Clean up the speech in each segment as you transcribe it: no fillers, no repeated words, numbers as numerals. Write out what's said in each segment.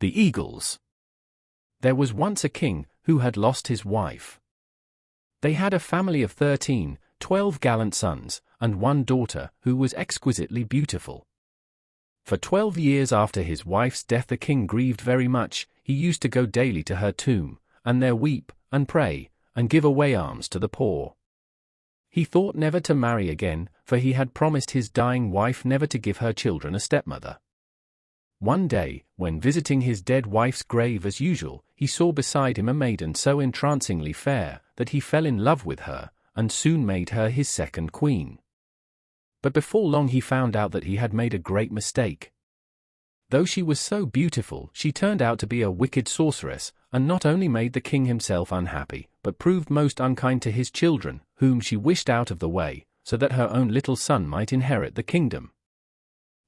The Eagles. There was once a king who had lost his wife. They had a family of 12 gallant sons, and one daughter who was exquisitely beautiful. For 12 years after his wife's death the king grieved very much. He used to go daily to her tomb, and there weep, and pray, and give away alms to the poor. He thought never to marry again, for he had promised his dying wife never to give her children a stepmother. One day, when visiting his dead wife's grave as usual, he saw beside him a maiden so entrancingly fair that he fell in love with her, and soon made her his second queen. But before long he found out that he had made a great mistake. Though she was so beautiful, she turned out to be a wicked sorceress, and not only made the king himself unhappy, but proved most unkind to his children, whom she wished out of the way, so that her own little son might inherit the kingdom.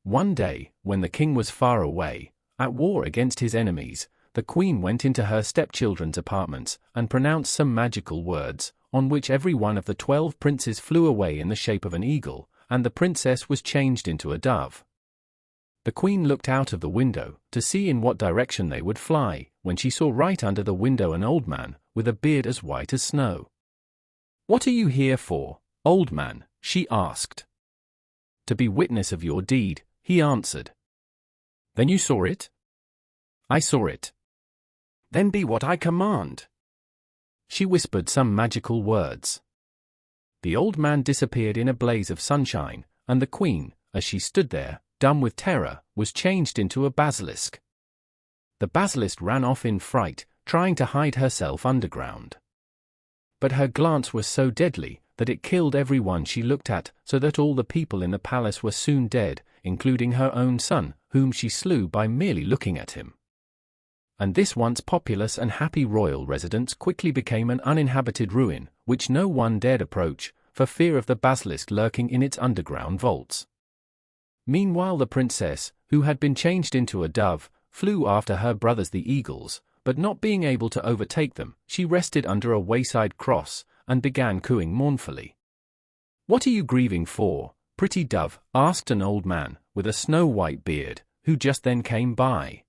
One day, when the king was far away, at war against his enemies, the queen went into her stepchildren's apartments and pronounced some magical words, on which every one of the 12 princes flew away in the shape of an eagle, and the princess was changed into a dove. The queen looked out of the window to see in what direction they would fly, when she saw right under the window an old man, with a beard as white as snow. "What are you here for, old man?" she asked. "To be witness of your deed," he answered. "Then you saw it?" "I saw it." "Then be what I command." She whispered some magical words. The old man disappeared in a blaze of sunshine, and the queen, as she stood there, dumb with terror, was changed into a basilisk. The basilisk ran off in fright, trying to hide herself underground. But her glance was so deadly that it killed everyone she looked at, so that all the people in the palace were soon dead, including her own son, whom she slew by merely looking at him. And this once populous and happy royal residence quickly became an uninhabited ruin, which no one dared approach, for fear of the basilisk lurking in its underground vaults. Meanwhile the princess, who had been changed into a dove, flew after her brothers the eagles, but not being able to overtake them, she rested under a wayside cross, and began cooing mournfully. "What are you grieving for, pretty dove?" asked an old man, with a snow-white beard, who just then came by.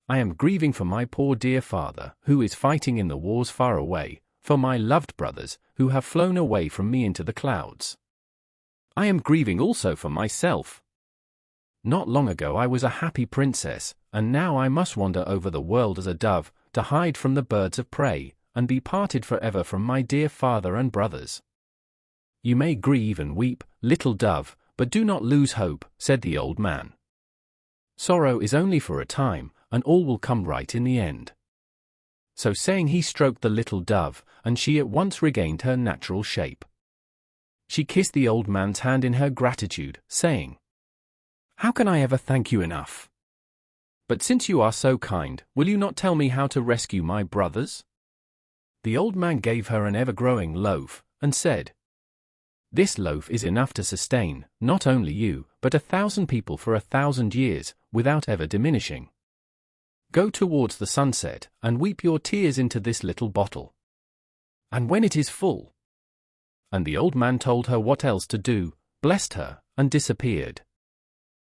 "I am grieving for my poor dear father, who is fighting in the wars far away, for my loved brothers, who have flown away from me into the clouds. I am grieving also for myself. Not long ago I was a happy princess, and now I must wander over the world as a dove, to hide from the birds of prey, and be parted forever from my dear father and brothers." "You may grieve and weep, little dove, but do not lose hope," said the old man. "Sorrow is only for a time, and all will come right in the end." So saying he stroked the little dove, and she at once regained her natural shape. She kissed the old man's hand in her gratitude, saying, "How can I ever thank you enough? But since you are so kind, will you not tell me how to rescue my brothers?" The old man gave her an ever-growing loaf, and said, "This loaf is enough to sustain, not only you, but 1,000 people for 1,000 years, without ever diminishing. Go towards the sunset, and weep your tears into this little bottle. And when it is full—" And the old man told her what else to do, blessed her, and disappeared.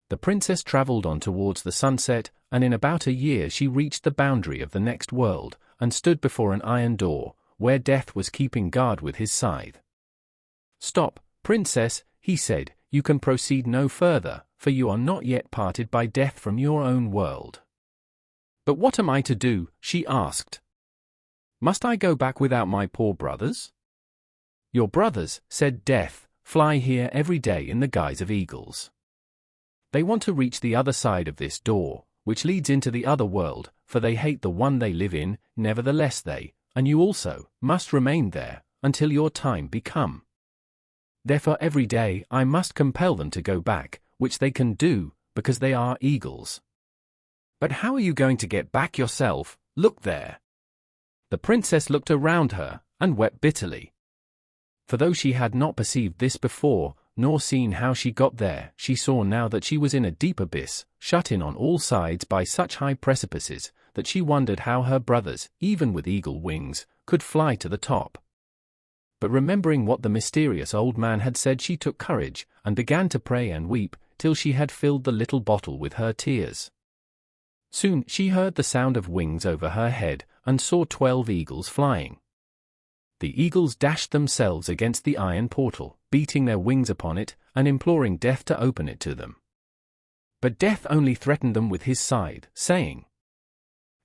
The princess traveled on towards the sunset, and in about a year she reached the boundary of the next world, and stood before an iron door, where Death was keeping guard with his scythe. "Stop, princess," he said, "you can proceed no further, for you are not yet parted by Death from your own world." "But what am I to do?" she asked. "Must I go back without my poor brothers?" "Your brothers," said Death, "fly here every day in the guise of eagles. They want to reach the other side of this door, which leads into the other world, for they hate the one they live in. Nevertheless they, and you also, must remain there, until your time be come. Therefore every day I must compel them to go back, which they can do, because they are eagles." "But how are you going to get back yourself? Look there." The princess looked around her, and wept bitterly. For though she had not perceived this before, nor seen how she got there, she saw now that she was in a deep abyss, shut in on all sides by such high precipices, that she wondered how her brothers, even with eagle wings, could fly to the top. But remembering what the mysterious old man had said, she took courage, and began to pray and weep, till she had filled the little bottle with her tears. Soon she heard the sound of wings over her head and saw 12 eagles flying. The eagles dashed themselves against the iron portal, beating their wings upon it and imploring Death to open it to them. But Death only threatened them with his scythe, saying,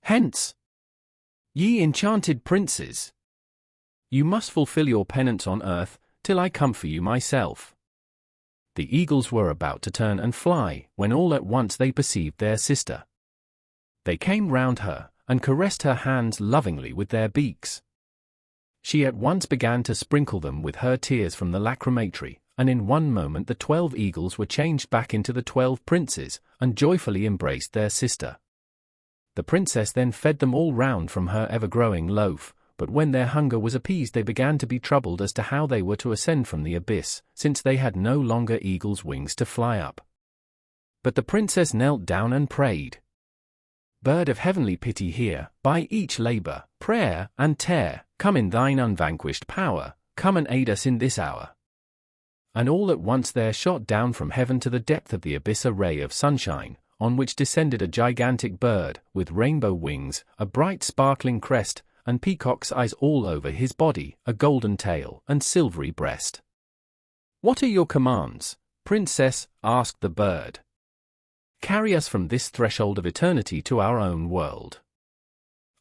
"Hence, ye enchanted princes! You must fulfill your penance on earth, till I come for you myself." The eagles were about to turn and fly, when all at once they perceived their sister. They came round her, and caressed her hands lovingly with their beaks. She at once began to sprinkle them with her tears from the lacrimatory, and in one moment the 12 eagles were changed back into the 12 princes, and joyfully embraced their sister. The princess then fed them all round from her ever-growing loaf, but when their hunger was appeased they began to be troubled as to how they were to ascend from the abyss, since they had no longer eagles' wings to fly up. But the princess knelt down and prayed, "Bird of heavenly pity, hear, by each labor, prayer, and tear, come in thine unvanquished power, come and aid us in this hour." And all at once there shot down from heaven to the depth of the abyss a ray of sunshine, on which descended a gigantic bird, with rainbow wings, a bright sparkling crest, and peacock's eyes all over his body, a golden tail, and silvery breast. "What are your commands, princess?" asked the bird. "Carry us from this threshold of eternity to our own world."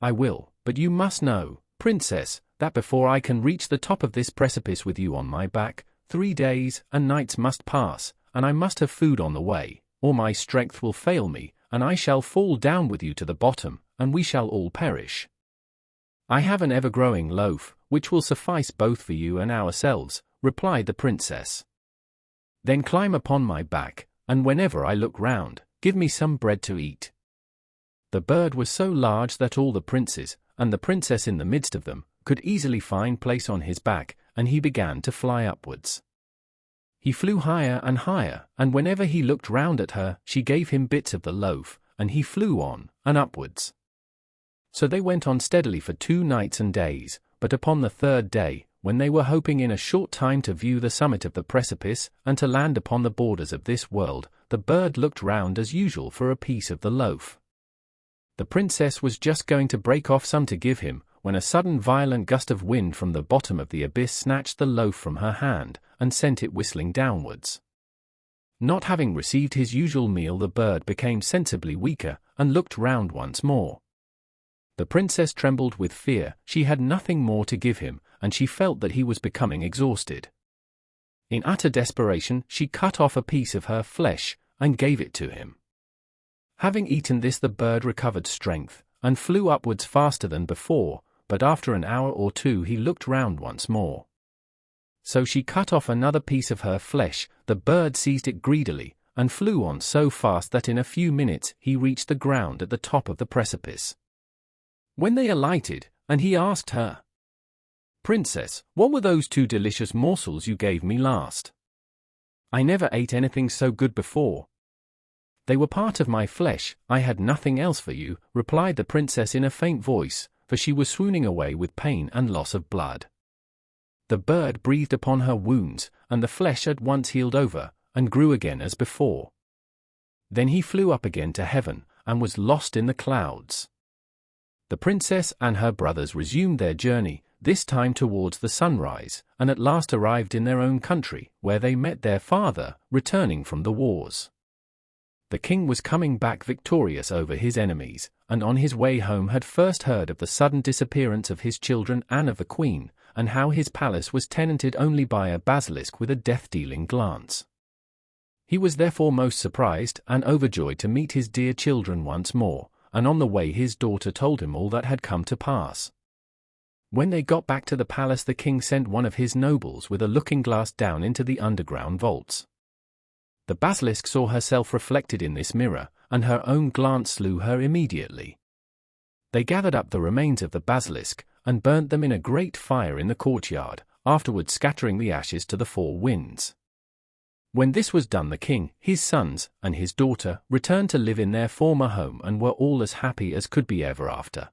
"I will, but you must know, princess, that before I can reach the top of this precipice with you on my back, 3 days and nights must pass, and I must have food on the way, or my strength will fail me, and I shall fall down with you to the bottom, and we shall all perish. I have an ever-growing loaf, which will suffice both for you and ourselves," replied the princess. "Then climb upon my back, and whenever I look round, give me some bread to eat." The bird was so large that all the princes, and the princess in the midst of them, could easily find place on his back, and he began to fly upwards. He flew higher and higher, and whenever he looked round at her, she gave him bits of the loaf, and he flew on and upwards. So they went on steadily for 2 nights and days, but upon the 3rd day, when they were hoping in a short time to view the summit of the precipice, and to land upon the borders of this world, the bird looked round as usual for a piece of the loaf. The princess was just going to break off some to give him, when a sudden violent gust of wind from the bottom of the abyss snatched the loaf from her hand, and sent it whistling downwards. Not having received his usual meal, the bird became sensibly weaker, and looked round once more. The princess trembled with fear, she had nothing more to give him, and she felt that he was becoming exhausted. In utter desperation, she cut off a piece of her flesh, and gave it to him. Having eaten this, the bird recovered strength, and flew upwards faster than before, but after an hour or 2 he looked round once more. So she cut off another piece of her flesh, the bird seized it greedily, and flew on so fast that in a few minutes he reached the ground at the top of the precipice. When they alighted, and he asked her, "Princess, what were those 2 delicious morsels you gave me last? I never ate anything so good before." "They were part of my flesh, I had nothing else for you," replied the princess in a faint voice, for she was swooning away with pain and loss of blood. The bird breathed upon her wounds, and the flesh at once healed over, and grew again as before. Then he flew up again to heaven, and was lost in the clouds. The princess and her brothers resumed their journey, this time towards the sunrise, and at last arrived in their own country, where they met their father, returning from the wars. The king was coming back victorious over his enemies, and on his way home had first heard of the sudden disappearance of his children and of the queen, and how his palace was tenanted only by a basilisk with a death-dealing glance. He was therefore most surprised and overjoyed to meet his dear children once more, and on the way his daughter told him all that had come to pass. When they got back to the palace, the king sent one of his nobles with a looking-glass down into the underground vaults. The basilisk saw herself reflected in this mirror, and her own glance slew her immediately. They gathered up the remains of the basilisk, and burnt them in a great fire in the courtyard, afterwards scattering the ashes to the 4 winds. When this was done, the king, his sons, and his daughter returned to live in their former home and were all as happy as could be ever after.